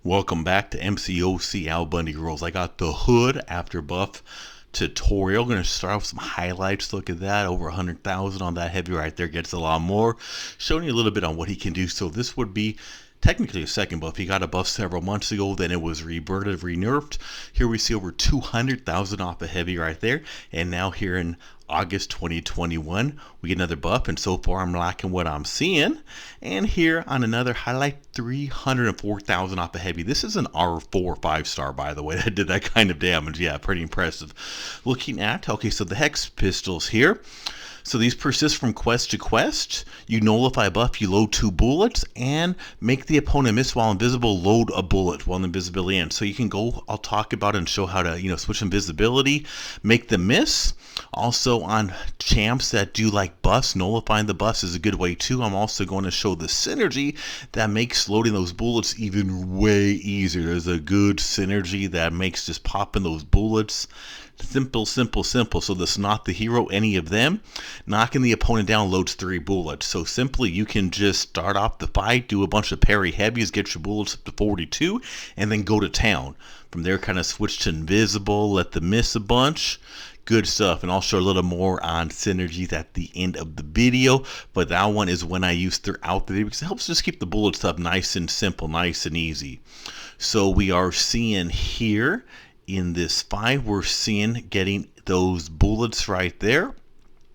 Welcome back to Mcoc Albundyrules. I got the hood after buff tutorial. Going to start off with some highlights. Look at that, over 100,000 on that heavy right there. Gets a lot more. Showing you a little bit on what he can do. So this would be technically a second buff. He got a buff several months ago, then it was reverted, renerfed. Here we see over 200,000 off a heavy right there. And now here in August 2021, we get another buff, and so far I'm liking what I'm seeing. And here on another highlight, 304,000 off a heavy. This is an R4 5-star, by the way, that did that kind of damage. Yeah, pretty impressive. Looking at, okay, so the Hex Pistols here. So these persist from quest to quest. You nullify a buff, you load 2 bullets, and make the opponent miss while invisible, load a bullet while invisibility ends. So you can go, I'll talk about it and show how to, switch invisibility, make them miss. Also on champs that do like buffs, nullifying the buffs is a good way too. I'm also going to show the synergy that makes loading those bullets even way easier. There's a good synergy that makes just popping those bullets simple, simple, simple. So this is not the hero, any of them. Knocking the opponent down loads 3 bullets. So simply you can just start off the fight, do a bunch of parry heavies, get your bullets up to 42, and then go to town. From there, kind of switch to invisible, let them miss a bunch. Good stuff, and I'll show a little more on synergies at the end of the video, but that one is one I use throughout the video because it helps just keep the bullets up nice and simple, nice and easy. So we are seeing here in this fight, we're seeing getting those bullets right there.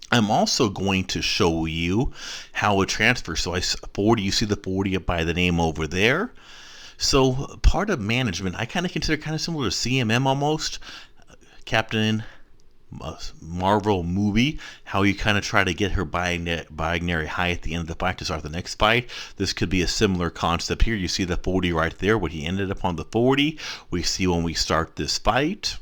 I'm also going to show you how it transfers. So 40, you see the 40 up by the name over there. So part of management, I kind of consider kind of similar to CMM almost. Captain Marvel movie, how you kind of try to get her binary high at the end of the fight to start the next fight. This could be a similar concept here. You see the 40 right there, when he ended up on the 40. We see when we start this fight,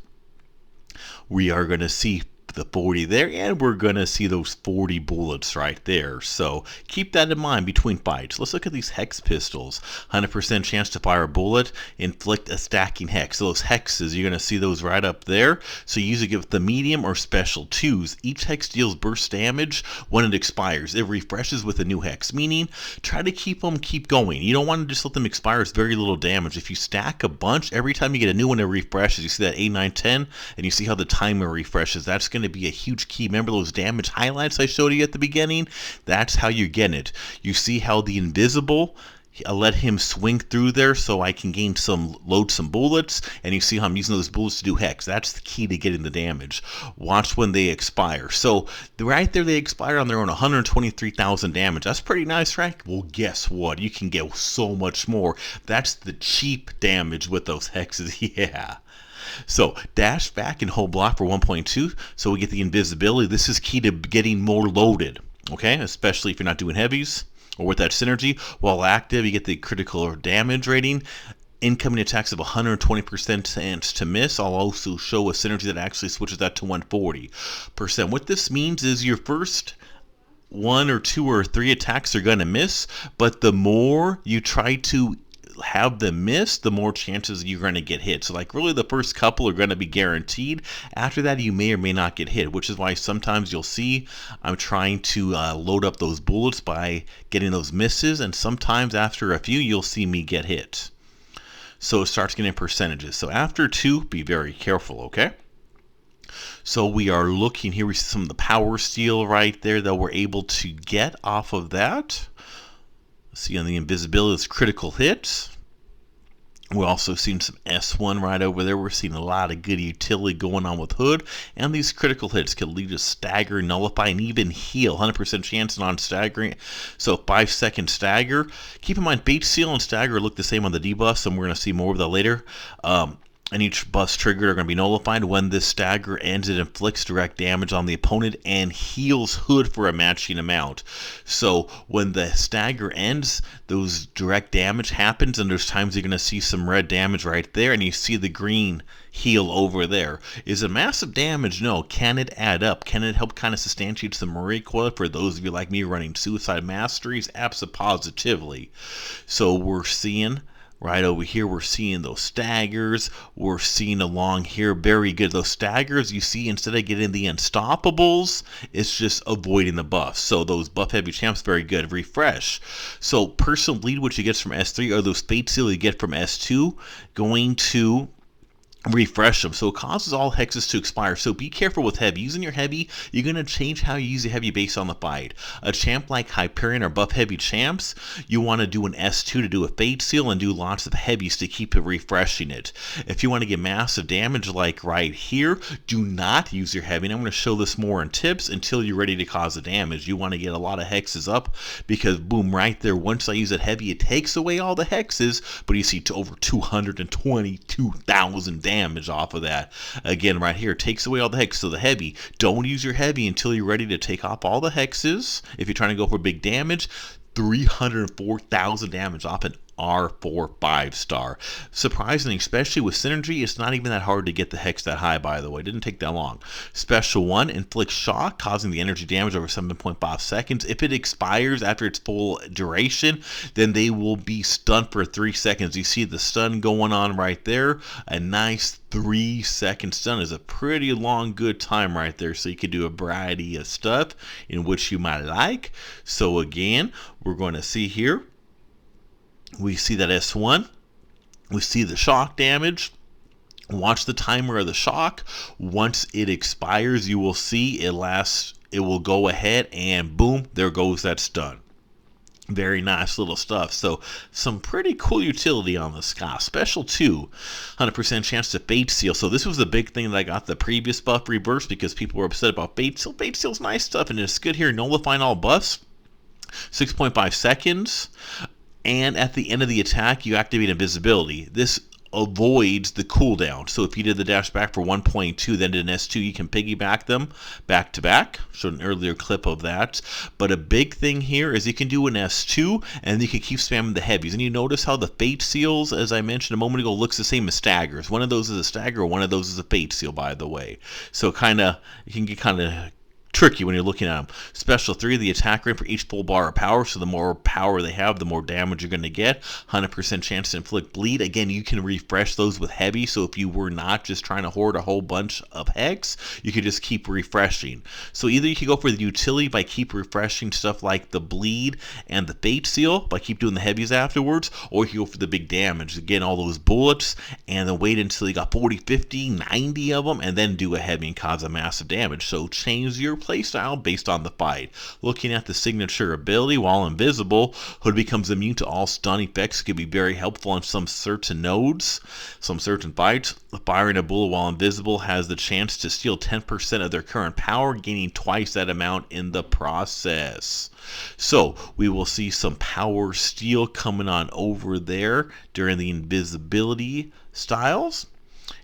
we are going to see the 40 there, and we're going to see those 40 bullets right there. So keep that in mind between fights. Let's look at these Hex Pistols. 100% chance to fire a bullet, inflict a stacking hex. So those hexes, you're going to see those right up there. So you usually give the medium or special 2s. Each hex deals burst damage when it expires. It refreshes with a new hex, meaning try to keep going. You don't want to just let them expire. It's very little damage. If you stack a bunch, every time you get a new one, it refreshes. You see that 8, 9, 10, and you see how the timer refreshes. That's going to be a huge key. Remember those damage highlights I showed you at the beginning? That's how you're getting it. You see how the invisible, I let him swing through there so I can load some bullets, and you see how I'm using those bullets to do hex. That's the key to getting the damage. Watch when they expire. So right there, they expire on their own, 123,000 damage. That's pretty nice, right? Well, guess what? You can get so much more. That's the cheap damage with those hexes. Yeah. So dash back and hold block for 1.2, so we get the invisibility. This is key to getting more loaded, okay? Especially if you're not doing heavies or with that synergy. While active, you get the critical damage rating. Incoming attacks of 120% chance to miss. I'll also show a synergy that actually switches that to 140%. What this means is your first 1 or 2 or 3 attacks are going to miss, but the more you try to have them miss, the more chances you're going to get hit. So like really the first couple are going to be guaranteed. After that, you may or may not get hit, which is why sometimes you'll see I'm trying to load up those bullets by getting those misses, and sometimes after a few you'll see me get hit. So it starts getting percentages. So after 2, be very careful, okay? So we are looking here, we see some of the power steal right there that we're able to get off of that. See on the invisibility, it's critical hits. We're also seeing some S1 right over there. We're seeing a lot of good utility going on with Hood. And these critical hits can lead to stagger, nullify, and even heal. 100% chance on staggering. So 5-second stagger. Keep in mind, bait seal and stagger look the same on the debuffs, and we're going to see more of that later. And each buffs triggered are going to be nullified. When this stagger ends, it inflicts direct damage on the opponent and heals Hood for a matching amount. So when the stagger ends, those direct damage happens, and there's times you're going to see some red damage right there, and you see the green heal over there. Is it massive damage? No. Can it add up? Can it help kind of substantiate some recoil for those of you like me running Suicide Masteries? Absolutely. So we're seeing Right over here, we're seeing those staggers. We're seeing along here, very good. Those staggers, you see, instead of getting the unstoppables, it's just avoiding the buffs. So those buff heavy champs, very good. Refresh. So personal bleed, which you get from S3, or those fate seal you get from S2, going to refresh them. So it causes all hexes to expire. So be careful with heavy. Using your heavy, you're going to change how you use your heavy based on the fight. A champ like Hyperion or buff heavy champs, you want to do an S2 to do a fate seal and do lots of heavies to keep it refreshing it. If you want to get massive damage like right here, do not use your heavy. And I'm going to show this more in tips until you're ready to cause the damage. You want to get a lot of hexes up because boom, right there, once I use it heavy, it takes away all the hexes, but you see to over 222,000 damage off of that. Again, right here, it takes away all the hexes. So the heavy, don't use your heavy until you're ready to take off all the hexes. If you're trying to go for big damage, 304,000 damage off an R4 5-star. Surprisingly, especially with Synergy, it's not even that hard to get the hex that high, by the way. It didn't take that long. Special 1, inflict shock, causing the energy damage over 7.5 seconds. If it expires after its full duration, then they will be stunned for 3 seconds. You see the stun going on right there. A nice 3-second stun is a pretty long, good time right there. So you can do a variety of stuff in which you might like. So again, we're going to see here. We see that S1, we see the shock damage. Watch the timer of the shock. Once it expires, you will see it lasts, it will go ahead and boom, there goes that stun. Very nice little stuff. So some pretty cool utility on the Ska. Special 2, 100% chance to fate seal. So this was the big thing that I got the previous buff reversed because people were upset about fate seal. Fate seal's nice stuff and it's good here. Nullifying all buffs, 6.5 seconds. And at the end of the attack, you activate Invisibility. This avoids the cooldown. So if you did the dash back for 1.2, then did an S2, you can piggyback them back to back. Showed an earlier clip of that. But a big thing here is you can do an S2 and you can keep spamming the heavies. And you notice how the fate seals, as I mentioned a moment ago, looks the same as staggers. One of those is a stagger, one of those is a fate seal, by the way. So it can get kind of tricky when you're looking at them. Special 3, the attack rate for each full bar of power. So the more power they have, the more damage you're going to get. 100% chance to inflict bleed. Again, you can refresh those with heavy. So if you were not just trying to hoard a whole bunch of hex, you could just keep refreshing. So either you could go for the utility by keep refreshing stuff like the bleed and the fate seal by keep doing the heavies afterwards, or you can go for the big damage. Again, all those bullets and then wait until you got 40, 50, 90 of them and then do a heavy and cause a massive damage. So change your playstyle based on the fight. Looking at the signature ability, while invisible, Hood becomes immune to all stun effects. Can be very helpful on some certain nodes, some certain fights. Firing a bullet while invisible has the chance to steal 10% of their current power, gaining twice that amount in the process. So we will see some power steal coming on over there during the invisibility styles.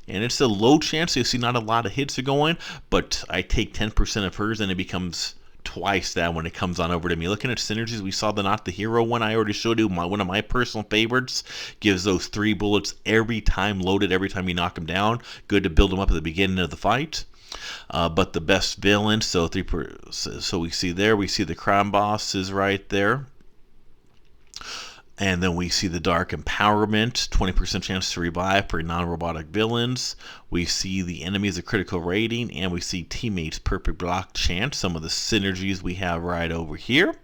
And it's a low chance, so you see not a lot of hits are going, but I take 10% of hers and it becomes twice that when it comes on over to me. Looking at Synergies, we saw the Not the Hero one I already showed you. One of my personal favorites gives those 3 bullets every time loaded, every time you knock them down. Good to build them up at the beginning of the fight. But the best villain, so we see there, we see the crime boss is right there. And then we see the Dark Empowerment, 20% chance to revive for non-robotic villains. We see the enemies a critical rating, and we see teammates perfect block chance. Some of the synergies we have right over here.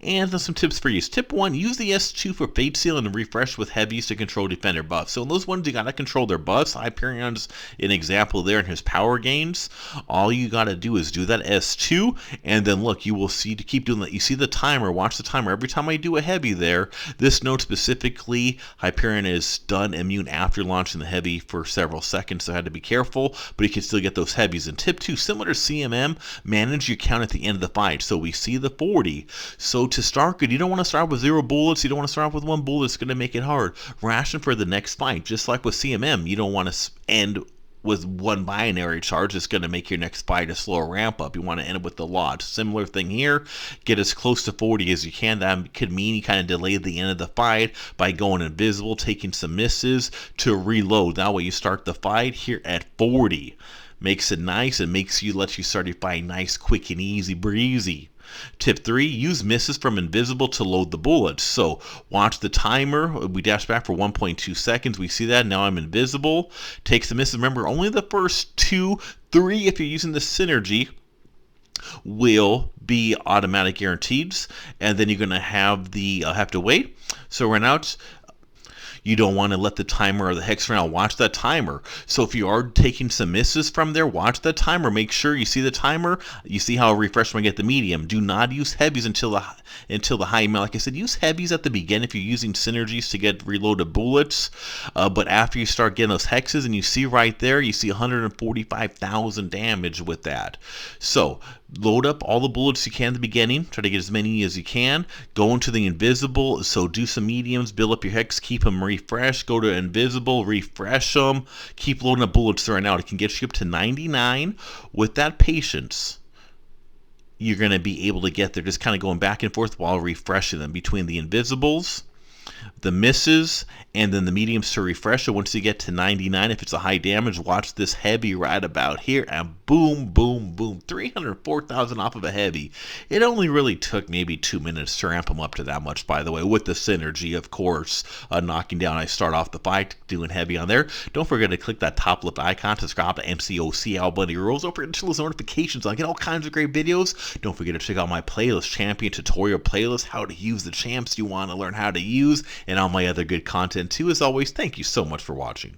And then some tips for use. Tip 1, use the S2 for Fate Seal and refresh with heavies to control defender buffs. So in those ones, you gotta control their buffs. Hyperion's an example there in his power gains. All you gotta do is do that S2, and then look, you will see to keep doing that. You see the timer, watch the timer. Every time I do a heavy there, this note specifically, Hyperion is stun immune after launching the heavy for several seconds, so I had to be careful, but you can still get those heavies. And tip 2, similar to CMM, manage your count at the end of the fight. So we see the 40. So to start good, you don't want to start with 0 bullets. You don't want to start with 1 bullet. It's going to make it hard. Ration for the next fight. Just like with CMM, you don't want to end with 1 binary charge. It's going to make your next fight a slower ramp up. You want to end it with the lot. Similar thing here. Get as close to 40 as you can. That could mean you kind of delay the end of the fight by going invisible, taking some misses to reload. That way you start the fight here at 40. Makes it nice. It makes you, lets you start your fight nice, quick, and easy breezy. Tip 3, use misses from Invisible to load the bullets. So watch the timer. We dash back for 1.2 seconds. We see that. Now I'm invisible. Takes the misses. Remember, only the first 2, 3 if you're using the synergy will be automatic guaranteed, and then you're going to have to wait. So right now you don't want to let the timer or the hex round watch that timer. So if you are taking some misses from there, watch that timer. Make sure you see the timer. You see how it refreshes when you get the medium. Do not use heavies until the high amount. Like I said, use heavies at the beginning if you're using synergies to get reloaded bullets. But after you start getting those hexes, and you see right there, you see 145,000 damage with that. So load up all the bullets you can at the beginning. Try to get as many as you can. Go into the invisible. So do some mediums. Build up your hex. Keep them refreshed. Go to invisible. Refresh them. Keep loading up bullets right now. It can get you up to 99. With that patience, you're going to be able to get there. Just kind of going back and forth while refreshing them between the invisibles, the misses, and then the mediums to refresh it. Once you get to 99, if it's a high damage, watch this heavy right about here, and boom, boom, boom, 304,000 off of a heavy. It only really took maybe 2 minutes to ramp them up to that much, by the way, with the synergy, of course, knocking down. I start off the fight doing heavy on there. Don't forget to click that top left icon to subscribe to Mcoc Albundyrules. Don't forget to turn those notifications on. I get all kinds of great videos. Don't forget to check out my playlist, champion tutorial playlist, how to use the champs you want to learn how to use, and all my other good content too. As always, thank you so much for watching.